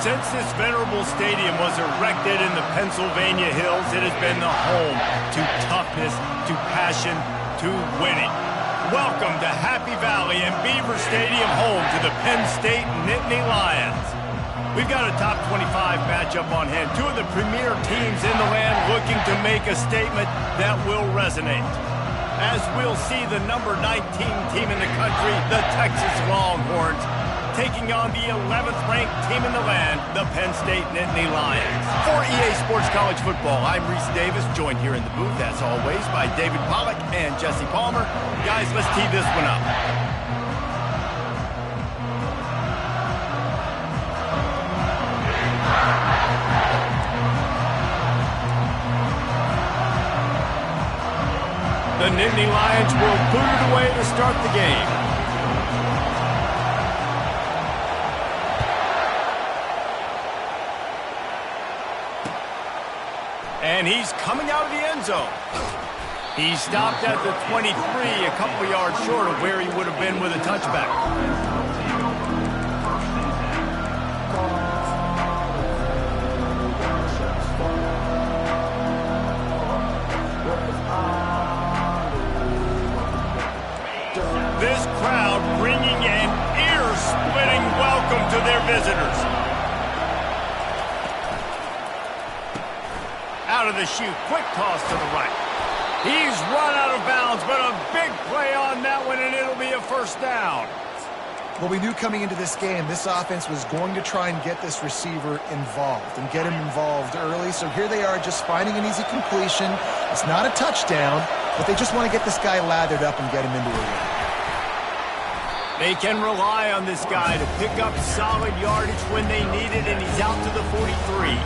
Since this venerable stadium was erected in the Pennsylvania hills, it has been the home to toughness, to passion, to winning. Welcome to Happy Valley and Beaver Stadium, home to the Penn State Nittany Lions. We've got a top 25 matchup on hand. Two of the premier teams in the land looking to make a statement that will resonate. As we'll see the number 19 team in the country, the Texas Longhorns, taking on the 11th ranked team in the land, the Penn State Nittany Lions. For EA Sports College Football, I'm Reese Davis, joined here in the booth, as always, by David Pollack and Jesse Palmer. Guys, let's tee this one up. The Nittany Lions will boot it away to start the game. And he's coming out of the end zone. He stopped at the 23, a couple yards short of where he would have been with a touchback. This crowd bringing an ear-splitting welcome to their visitors. Out of the chute, quick toss to the right. He's run out of bounds, but a big play on that one, and it'll be a first down. Well, we knew coming into this game, this offense was going to try and get this receiver involved and get him involved early. So here they are just finding an easy completion. It's not a touchdown, but they just want to get this guy lathered up and get him into a run. They can rely on this guy to pick up solid yardage when they need it, and he's out to the 43.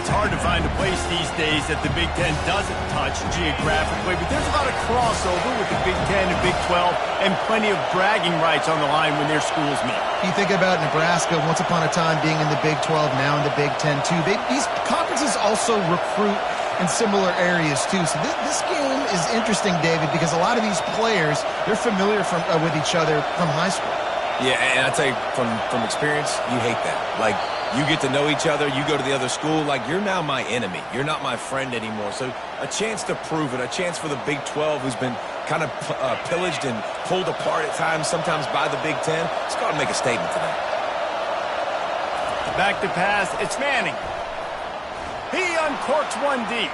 It's hard to find a place these days that the Big Ten doesn't touch geographically, but there's a lot of crossover with the Big Ten and Big 12 and plenty of bragging rights on the line when their schools meet. You think about Nebraska, once upon a time being in the Big 12, now in the Big 10 too. These conferences also recruit in similar areas too. So this game is interesting, David, because a lot of these players, they're familiar with each other from high school. Yeah, and I tell you, from experience, you hate that. Like, you get to know each other, you go to the other school, like, you're now my enemy. You're not my friend anymore. So a chance to prove it, a chance for the Big 12, who's been kind of pillaged and pulled apart at times, sometimes by the Big 10. It's got to make a statement to them. Back to pass, it's Manning. He uncorks one deep.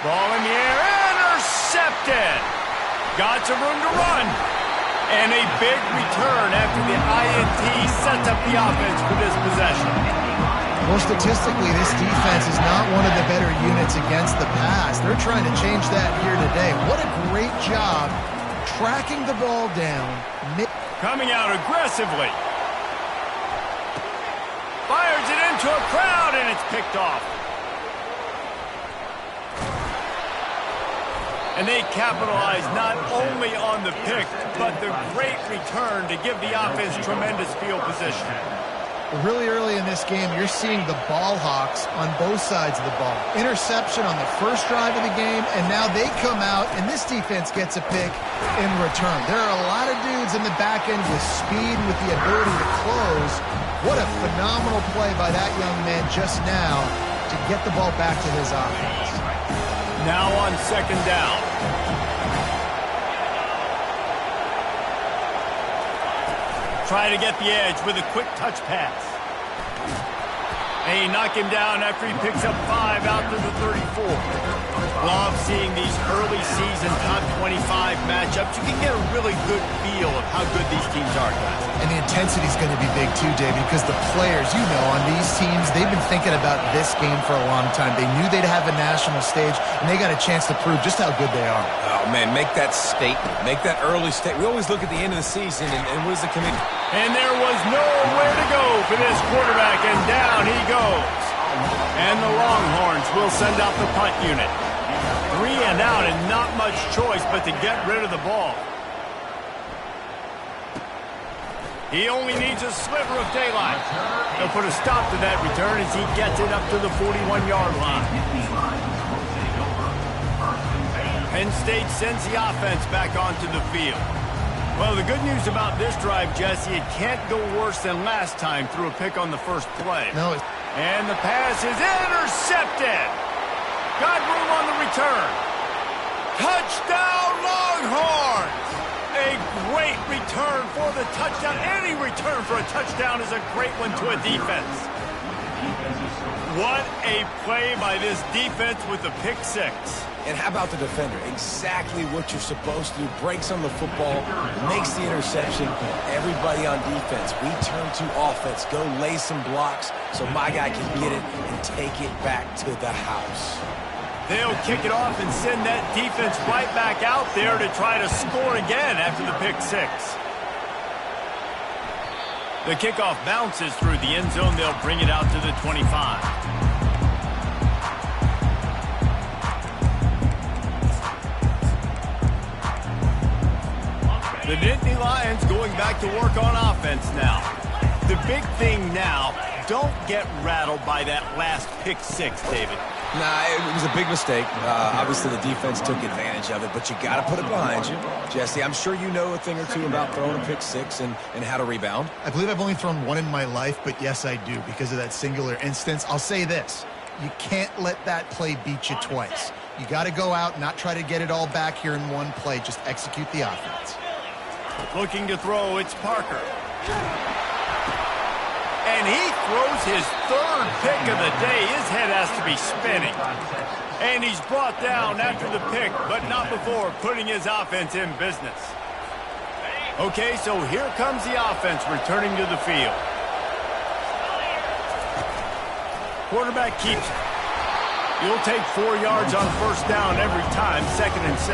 Ball in the air, intercepted. Got some room to run. And a big return after the INT sets up the offense for this possession. Well, statistically, this defense is not one of the better units against the pass. They're trying to change that here today. What a great job tracking the ball down. Coming out aggressively. Fires it into a crowd, and it's picked off. And they capitalize not only on the pick, but the great return to give the offense tremendous field position. Really early in this game, you're seeing the ball hawks on both sides of the ball. Interception on the first drive of the game, and now they come out, and this defense gets a pick in return. There are a lot of dudes in the back end with speed and with the ability to close. What a phenomenal play by that young man just now to get the ball back to his offense. Now on second down. Try to get the edge with a quick touch pass. They knock him down after he picks up 5 out to the 34. Love seeing these early season top 25 matchups. You can get a really good feel of how good these teams are, guys. And the intensity is going to be big too, David, because the players, you know, on these teams, they've been thinking about this game for a long time. They knew they'd have a national stage, and they got a chance to prove just how good they are. Oh, man, make that statement. Make that early statement. We always look at the end of the season, and what is the committee? And there was nowhere to go for this quarterback, and down he goes. And the Longhorns will send out the punt unit. 3 and out, and not much choice but to get rid of the ball. He only needs a sliver of daylight. They'll put a stop to that return as he gets it up to the 41-yard line. Penn State sends the offense back onto the field. Well, the good news about this drive, Jesse, it can't go worse than last time through a pick on the first play. No. And the pass is intercepted. Got room on the return. Touchdown, Longhorns! A great return for the touchdown. Any return for a touchdown is a great one to a defense. What a play by this defense with the pick six. And how about the defender? Exactly what you're supposed to do. Breaks on the football, makes the interception. Everybody on defense, we turn to offense. Go lay some blocks so my guy can get it and take it back to the house. They'll kick it off and send that defense right back out there to try to score again after the pick six. The kickoff bounces through the end zone. They'll bring it out to the 25. The Nittany Lions going back to work on offense now. The big thing now, don't get rattled by that last pick six, David. Nah, it was a big mistake. Obviously, the defense took advantage of it, but you got to put it behind you. Jesse, I'm sure you know a thing or two about throwing a pick six and how to rebound. I believe I've only thrown one in my life, but yes, I do because of that singular instance. I'll say this. You can't let that play beat you twice. You got to go out and not try to get it all back here in one play. Just execute the offense. Looking to throw, it's Parker. And he throws his third pick of the day. His head has to be spinning. And he's brought down after the pick, but not before putting his offense in business. Okay, so here comes the offense returning to the field. Quarterback keeps it. You'll take 4 yards on first down every time, 2nd and 6.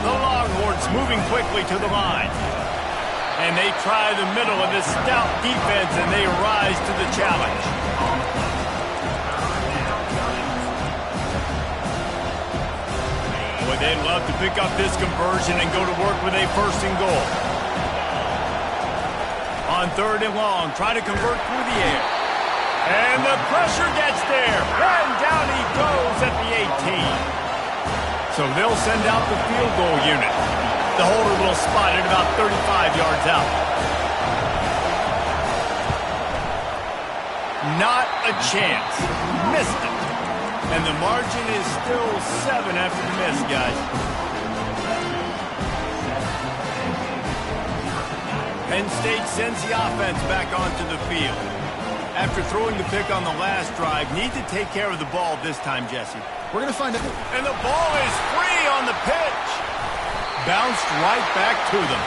The Longhorns moving quickly to the line. And they try the middle of this stout defense, and they rise to the challenge. Boy, they'd love to pick up this conversion and go to work with a 1st and goal. On 3rd and long, try to convert through the air. And the pressure gets there. And down he goes at the 18. So they'll send out the field goal unit. The holder will spot it about 35 yards out. Not a chance. Missed it. And the margin is still 7 after the miss, guys. Penn State sends the offense back onto the field. After throwing the pick on the last drive, need to take care of the ball this time, Jesse. We're going to find it. And the ball is free on the pitch. Bounced right back to them.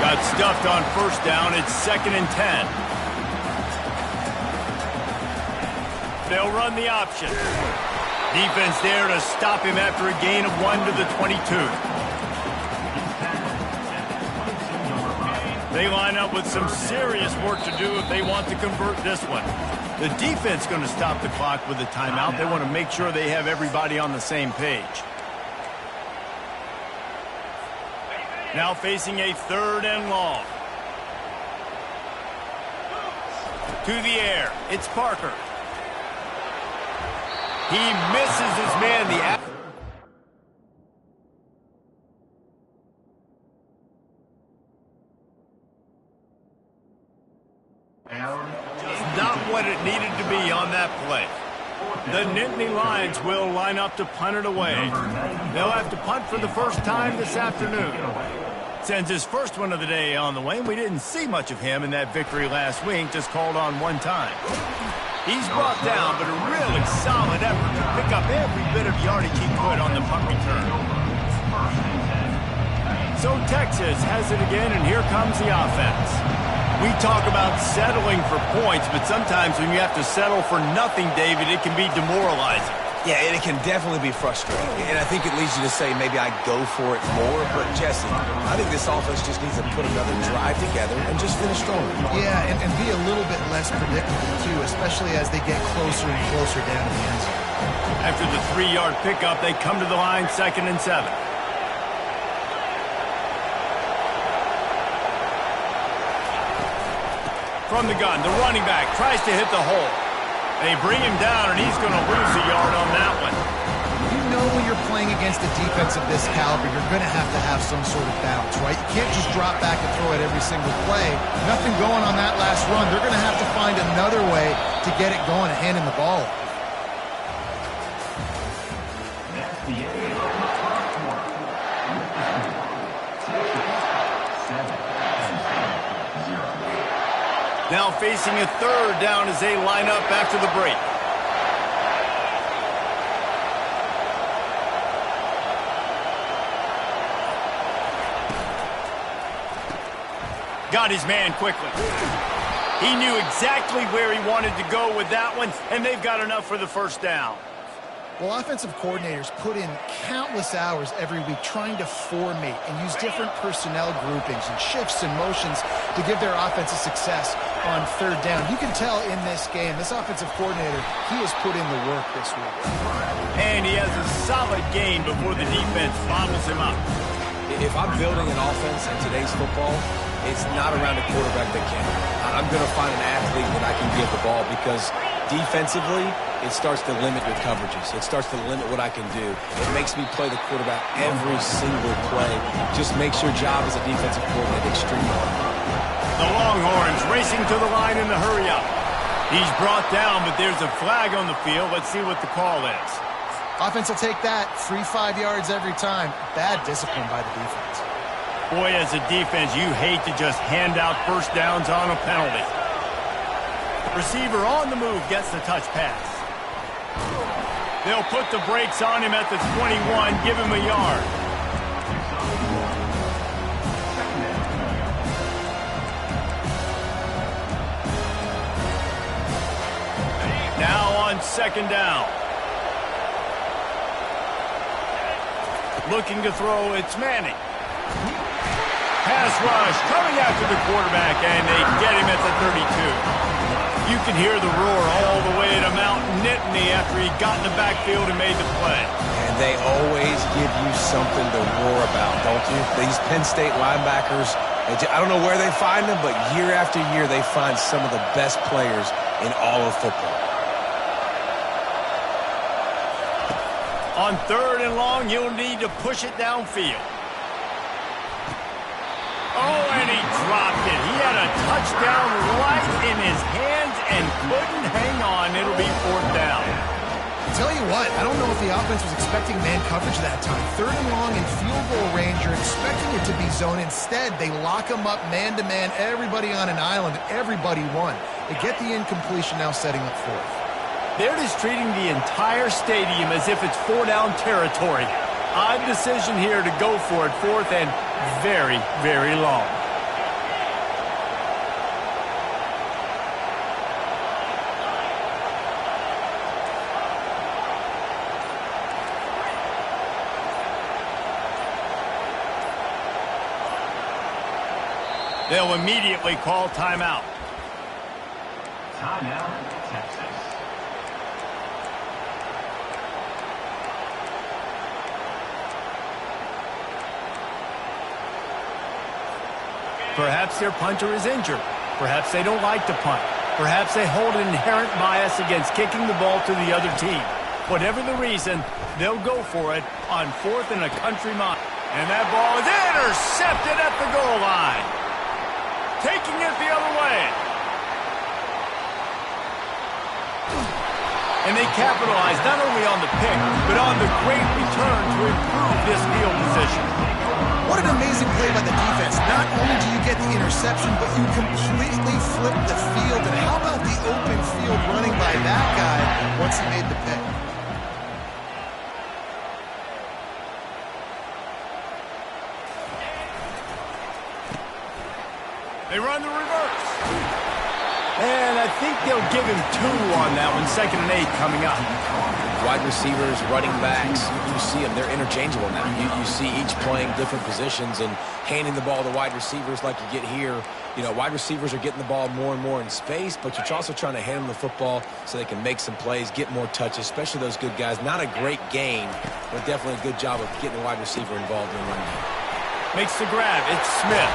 Got stuffed on first down. It's 2nd and 10. They'll run the option. Defense there to stop him after a gain of 1 to the 22. They line up with some serious work to do if they want to convert this one. The defense going to stop the clock with a timeout. They want to make sure they have everybody on the same page. Now facing a 3rd and long. To the air. It's Parker. He misses his man. Just not what it needed to be on that play. The Nittany Lions will line up to punt it away. They'll have to punt for the first time this afternoon. Sends his first one of the day on the way. We didn't see much of him in that victory last week, just called on one time. He's brought down, but a really solid effort to pick up every bit of yardage he could on the punt return. So Texas has it again, and here comes the offense. We talk about settling for points, but sometimes when you have to settle for nothing, David, it can be demoralizing. Yeah, and it can definitely be frustrating. And I think it leads you to say maybe I go for it more. But, Jesse, I think this offense just needs to put another drive together and just finish strong. Yeah, and be a little bit less predictable, too, especially as they get closer and closer down to the end zone. After the 3-yard pickup, they come to the line 2nd and 7. From the gun, the running back tries to hit the hole. They bring him down, and he's going to lose a yard on that one. You know when you're playing against a defense of this caliber, you're going to have some sort of balance, right? You can't just drop back and throw it every single play. Nothing going on that last run. They're going to have to find another way to get it going and hand him the ball. Now facing a third down as they line up after the break. Got his man quickly. He knew exactly where he wanted to go with that one, and they've got enough for the first down. Well, offensive coordinators put in countless hours every week trying to formate and use different personnel groupings and shifts and motions to give their offensive success on third down. You can tell in this game, this offensive coordinator, he has put in the work this week. And he has a solid game before the defense bottles him up. If I'm building an offense in today's football, it's not around a quarterback that can. I'm going to find an athlete that I can give the ball because defensively, it starts to limit your coverages. It starts to limit what I can do. It makes me play the quarterback every single play. Just makes your job as a defensive coordinator extremely hard. The Longhorns racing to the line in the hurry up. He's brought down, but there's a flag on the field. Let's see what the call is. Offense will take that. Free 5 yards every time. Bad discipline by the defense. Boy, as a defense, you hate to just hand out first downs on a penalty. Receiver on the move gets the touch pass. They'll put the brakes on him at the 21, give him a yard. Now on second down. Looking to throw, it's Manning. Pass rush coming after the quarterback, and they get him at the 32. You can hear the roar all the way to Mount Nittany after he got in the backfield and made the play. And they always give you something to roar about, don't you? These Penn State linebackers, I don't know where they find them, but year after year they find some of the best players in all of football. On third and long, you'll need to push it downfield. Oh, and he dropped it. He had a touchdown right in his hands and couldn't hang on. It'll be fourth down. I'll tell you what, I don't know if the offense was expecting man coverage that time. Third and long in field goal range, you're expecting it to be zone. Instead, they lock him up man-to-man, everybody on an island, everybody won. They get the incompletion, now setting up fourth. They're just treating the entire stadium as if it's four-down territory. Odd decision here to go for it, fourth and very, very long. They'll immediately call timeout. Timeout, Texas. Perhaps their punter is injured. Perhaps they don't like to punt. Perhaps they hold an inherent bias against kicking the ball to the other team. Whatever the reason, they'll go for it on fourth and a country mile. And that ball is intercepted at the goal line. Taking it the other way. And they capitalize not only on the pick, but on the great return to improve this field position. What an amazing play by the defense. Not only do you get the interception, but you completely flip the field. And how about the open field running by that guy once he made the pick? They run the reverse. And I think they'll give him 2 on that one. 2nd and 8 coming up. Wide receivers, running backs, you see them. They're interchangeable now. You see each playing different positions and handing the ball to wide receivers like you get here. You know, wide receivers are getting the ball more and more in space, but you're also trying to hand them the football so they can make some plays, get more touches, especially those good guys. Not a great game, but definitely a good job of getting the wide receiver involved in the run game. Makes the grab. It's Smith.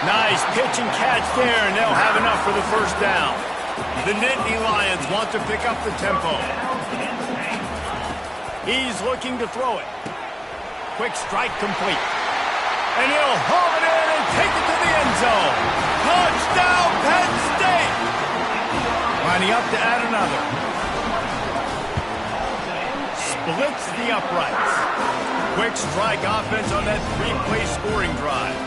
Nice pitch and catch there, and they'll have enough for the first down. The Nittany Lions want to pick up the tempo. He's looking to throw it. Quick strike complete. And he'll haul it in and take it to the end zone. Touchdown, Penn State! Lining up to add another. Splits the uprights. Quick strike offense on that three-play scoring drive.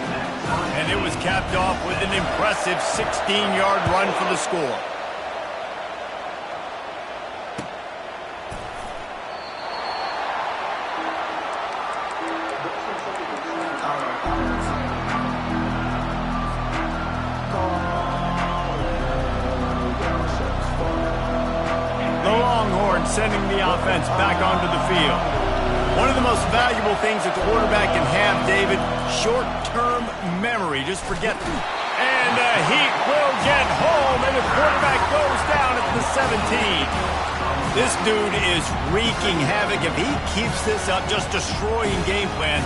And it was capped off with an impressive 16-yard run for the score. Sending the offense back onto the field. One of the most valuable things a quarterback can have, David, short-term memory. Just forget them. And the Heat will get home, and the quarterback goes down at the 17. This dude is wreaking havoc. If he keeps this up, just destroying game plans,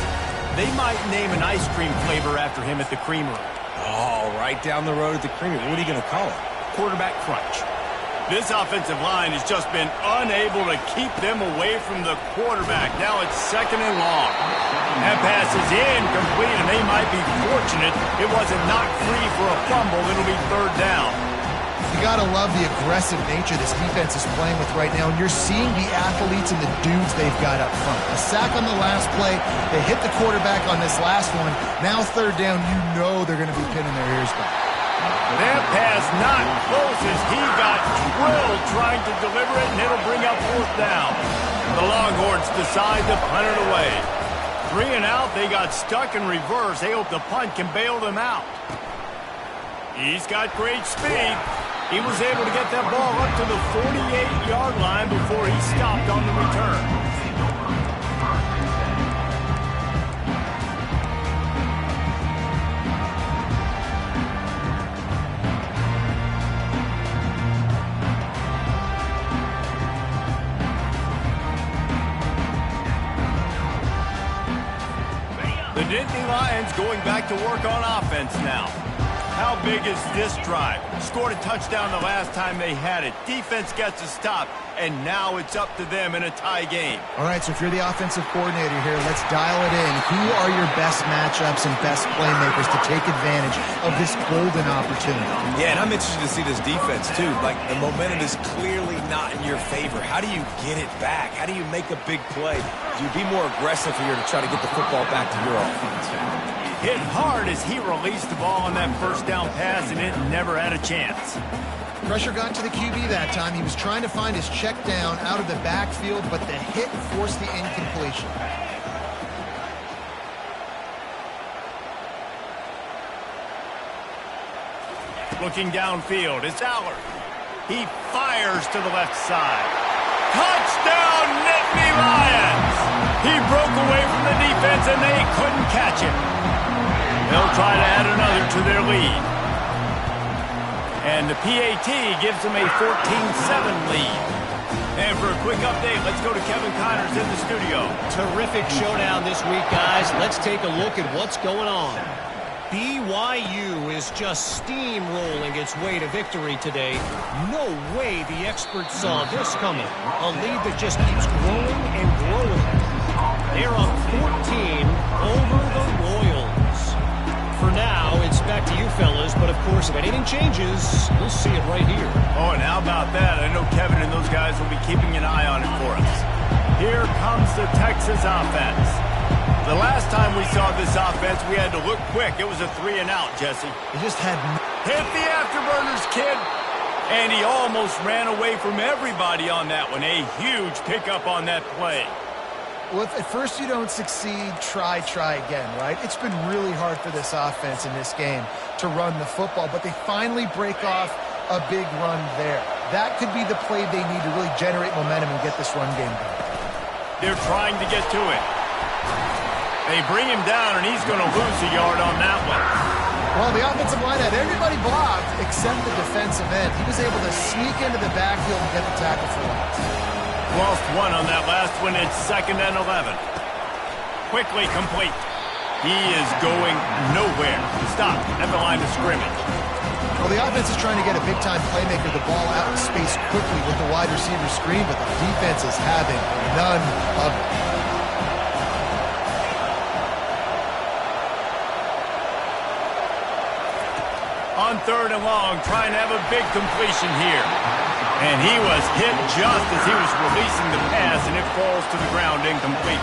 they might name an ice cream flavor after him at the creamery. Oh, right down the road at the creamery. What are you going to call it? Quarterback crunch. This offensive line has just been unable to keep them away from the quarterback. Now it's second and long. That pass is incomplete, and they might be fortunate it wasn't knocked free for a fumble. It'll be third down. You got to love the aggressive nature this defense is playing with right now, and you're seeing the athletes and the dudes they've got up front. A sack on the last play. They hit the quarterback on this last one. Now third down, you know they're going to be pinning their ears back. That pass not close as he got drilled trying to deliver it, and it'll bring up fourth down. The Longhorns decide to punt it away. 3 and out, they got stuck in reverse. They hope the punt can bail them out. He's got great speed. He was able to get that ball up to the 48-yard line before he stopped on the return. The Nittany Lions going back to work on offense now. How big is this drive? Scored a touchdown the last time they had it. Defense gets a stop, and now it's up to them in a tie game. All right, so if you're the offensive coordinator here, let's dial it in. Who are your best matchups and best playmakers to take advantage of this golden opportunity? Yeah, and I'm interested to see this defense, too. Like, the momentum is clearly not in your favor. How do you get it back? How do you make a big play? Do you be more aggressive here to try to get the football back to your offense? Hit hard as he released the ball on that first down pass, and it never had a chance. Pressure got to the QB that time. He was trying to find his check down out of the backfield, but the hit forced the incompletion. Looking downfield, it's Allard. He fires to the left side. Touchdown, Nittany Lions! He broke away from the defense, and they couldn't catch him. They'll try to add another to their lead. And the PAT gives them a 14-7 lead. And for a quick update, let's go to Kevin Connors in the studio. Terrific showdown this week, guys. Let's take a look at what's going on. BYU is just steamrolling its way to victory today. No way the experts saw this coming. A lead that just keeps growing and growing. They're up 14 over the Royals. For now, it's back to you fellas, but of course, if anything changes, we'll see it right here. Oh, and how about that? I know Kevin and those guys will be keeping an eye on it for us. Here comes the Texas offense. The last time we saw this offense, we had to look quick. It was a 3 and out, Jesse. He just had... Hit the afterburners, kid. And he almost ran away from everybody on that one. A huge pickup on that play. Well, if at first you don't succeed, try again, right? It's been really hard for this offense in this game to run the football, but they finally break off a big run there. That could be the play they need to really generate momentum and get this run game going. They're trying to get to it. They bring him down, and he's going to lose a yard on that one. Well, the offensive line had everybody blocked except the defensive end. He was able to sneak into the backfield and get the tackle for loss. Lost one on that last one. It's 2nd and 11. Quickly complete. He is going nowhere. Stop at the line of scrimmage. Well, the offense is trying to get a big-time playmaker the ball out in space quickly with the wide receiver screen, but the defense is having none of it. 3rd and long, trying to have a big completion here. And he was hit just as he was releasing the pass, and it falls to the ground incomplete.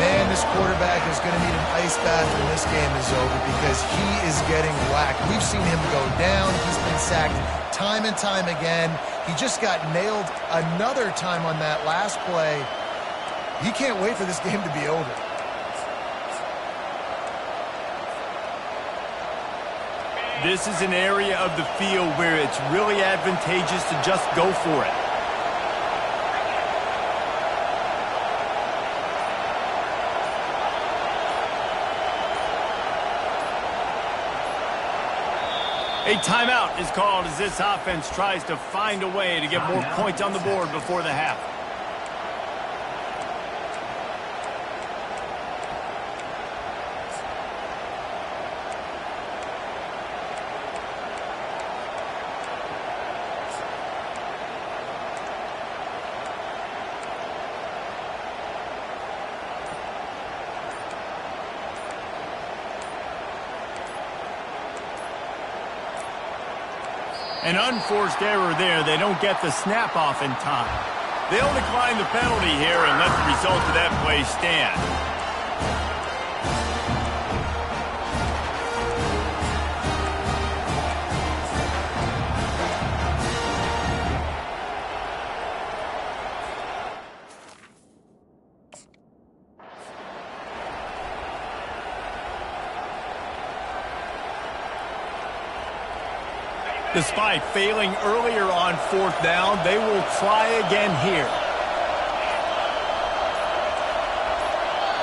Man, this quarterback is going to need an ice bath when this game is over because he is getting whacked. We've seen him go down. He's been sacked time and time again. He just got nailed another time on that last play. He can't wait for this game to be over. This is an area of the field where it's really advantageous to just go for it. A timeout is called as this offense tries to find a way to get more points on the board before the half. An unforced error there. They don't get the snap off in time. They'll decline the penalty here and let the result of that play stand. Despite failing earlier on 4th down, they will try again here.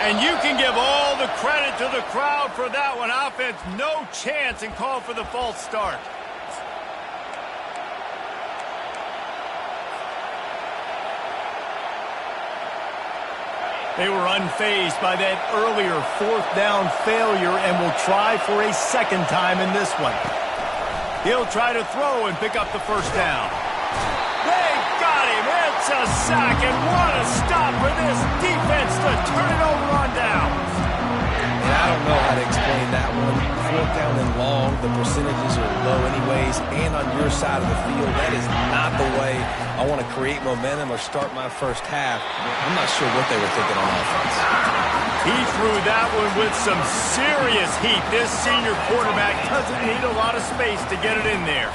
And you can give all the credit to the crowd for that one. Offense, no chance, and call for the false start. They were unfazed by that earlier 4th down failure and will try for a second time in this one. He'll try to throw and pick up the 1st down. They got him. It's a sack, and what a stop for this defense to turn it over on down. And I don't know how to explain that one. 4th down and long, the percentages are low anyways, and on your side of the field, that is not the way I want to create momentum or start my first half. I'm not sure what they were thinking on offense. He threw that one with some serious heat. This senior quarterback doesn't need a lot of space to get it in there.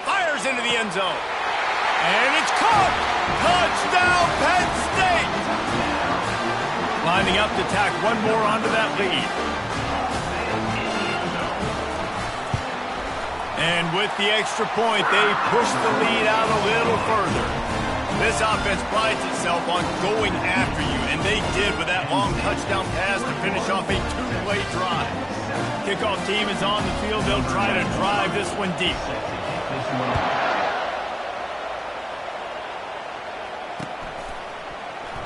Fires into the end zone. And it's caught. Touchdown, Penn State. Lining up to tack one more onto that lead. And with the extra point, they push the lead out a little further. This offense prides itself on going after you, and they did with that long touchdown pass to finish off a 2-play drive. Kickoff team is on the field. They'll try to drive this one deep.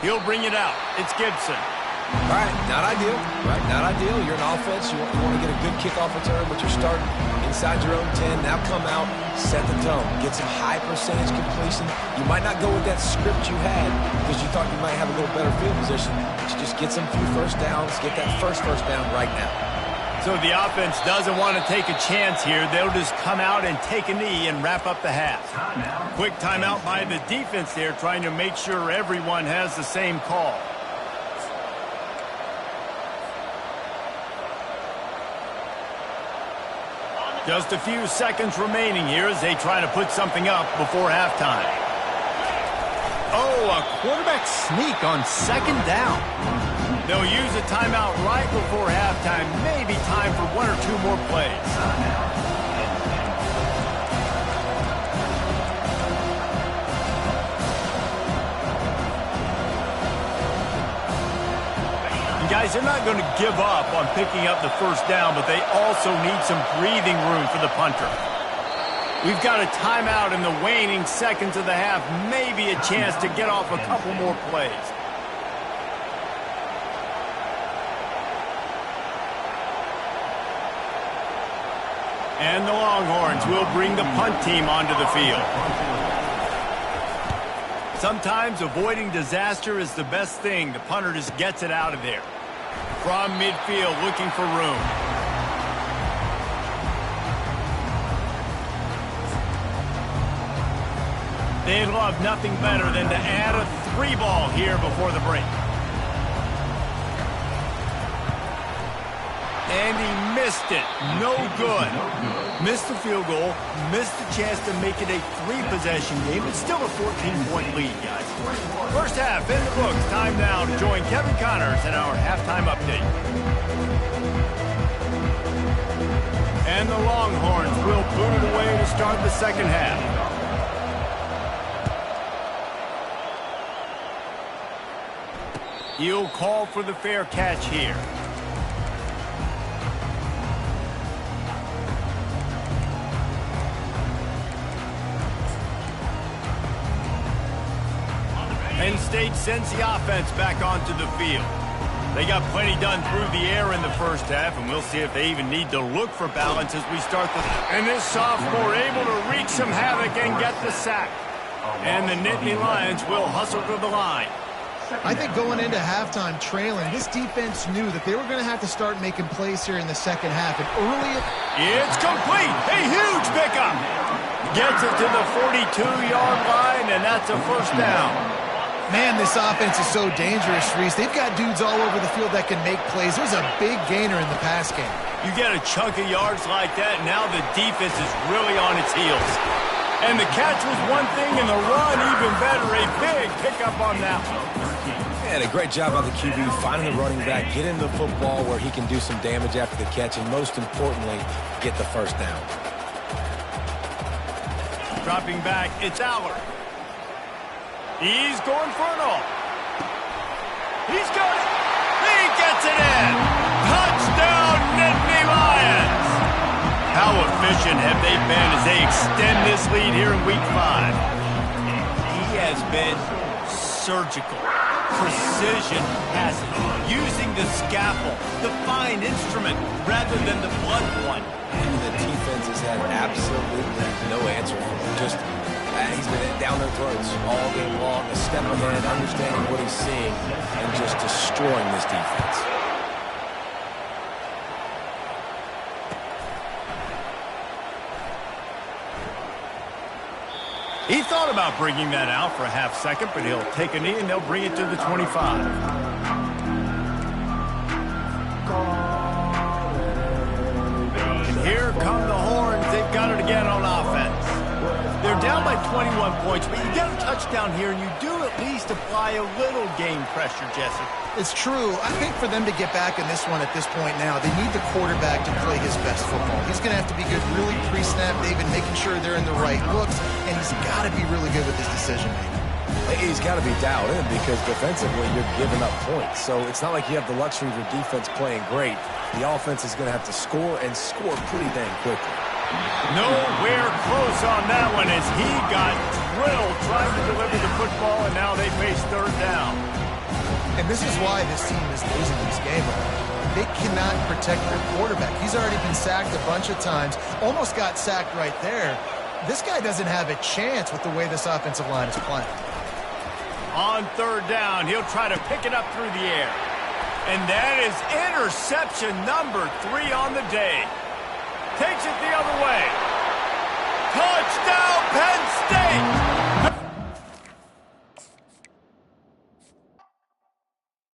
He'll bring it out. It's Gibson. All right, not ideal. Right, not ideal. You're an offense. You want to get a good kickoff return, but you're starting inside your own 10. Now come out, set the tone. Get some high percentage completion. You might not go with that script you had because you thought you might have a little better field position. But you just get some few 1st downs. Get that first down right now. So the offense doesn't want to take a chance here. They'll just come out and take a knee and wrap up the half. Quick timeout by the defense there, trying to make sure everyone has the same call. Just a few seconds remaining here as they try to put something up before halftime. Oh, a quarterback sneak on 2nd down. They'll use a timeout right before halftime. Maybe time for 1 or 2 more plays. Guys, they're not going to give up on picking up the 1st down, but they also need some breathing room for the punter. We've got a timeout in the waning seconds of the half, maybe a chance to get off a couple more plays. And the Longhorns will bring the punt team onto the field. Sometimes avoiding disaster is the best thing. The punter just gets it out of there. From midfield, looking for room. They'd love nothing better than to add a 3-ball here before the break. And he missed it. No good. Missed the field goal, missed the chance to make it a 3-possession game. It's still a 14-point lead, guys. First half in the books. Time now to join Kevin Connors in our halftime update. And the Longhorns will boot it away to start the second half. He'll call for the fair catch here. Penn State sends the offense back onto the field. They got plenty done through the air in the first half, and we'll see if they even need to look for balance as we start the... And this sophomore able to wreak some havoc and get the sack. And the Nittany Lions will hustle to the line. I think going into halftime trailing, this defense knew that they were going to have to start making plays here in the second half. And early... It's complete. A huge pickup. Gets it to the 42-yard line, and that's a first down. Man, this offense is so dangerous, Reese. They've got dudes all over the field that can make plays. There's a big gainer in the pass game. You get a chunk of yards like that, now the defense is really on its heels. And the catch was one thing, and the run even better. A big pickup on that one. And a great job by the QB finding the running back, getting the football where he can do some damage after the catch, and most importantly, get the first down. Dropping back, it's Allard. He's going for it all. He's got it. He gets it in. Touchdown, Nittany Lions. How efficient have they been as they extend this lead here in Week 5? He has been surgical. Precision passing, using the scalpel, the fine instrument, rather than the blunt one. And the defense has had absolutely no answer for him. Just... he's been down their throats all game long, a step ahead, understanding what he's seeing, and just destroying this defense. He thought about bringing that out for a half second, but he'll take a knee and they'll bring it to the 25. And here come the Horns. They've got it again on offense. They're down by 21 points, but you get a touchdown here, and you do at least apply a little game pressure, Jesse. It's true. I think for them to get back in this one at this point now, they need the quarterback to play his best football. He's going to have to be good really pre-snap, David, making sure they're in the right looks, and he's got to be really good with his decision-making. He's got to be dialed in because defensively you're giving up points. So it's not like you have the luxury of your defense playing great. The offense is going to have to score and score pretty dang quickly. Nowhere close on that one as he got drilled trying to deliver the football, and now they face third down. And this is why this team is losing this game. They cannot protect their quarterback. He's already been sacked a bunch of times, almost got sacked right there. This guy doesn't have a chance with the way this offensive line is playing. On third down, he'll try to pick it up through the air. And that is interception number 3 on the day. Takes it the other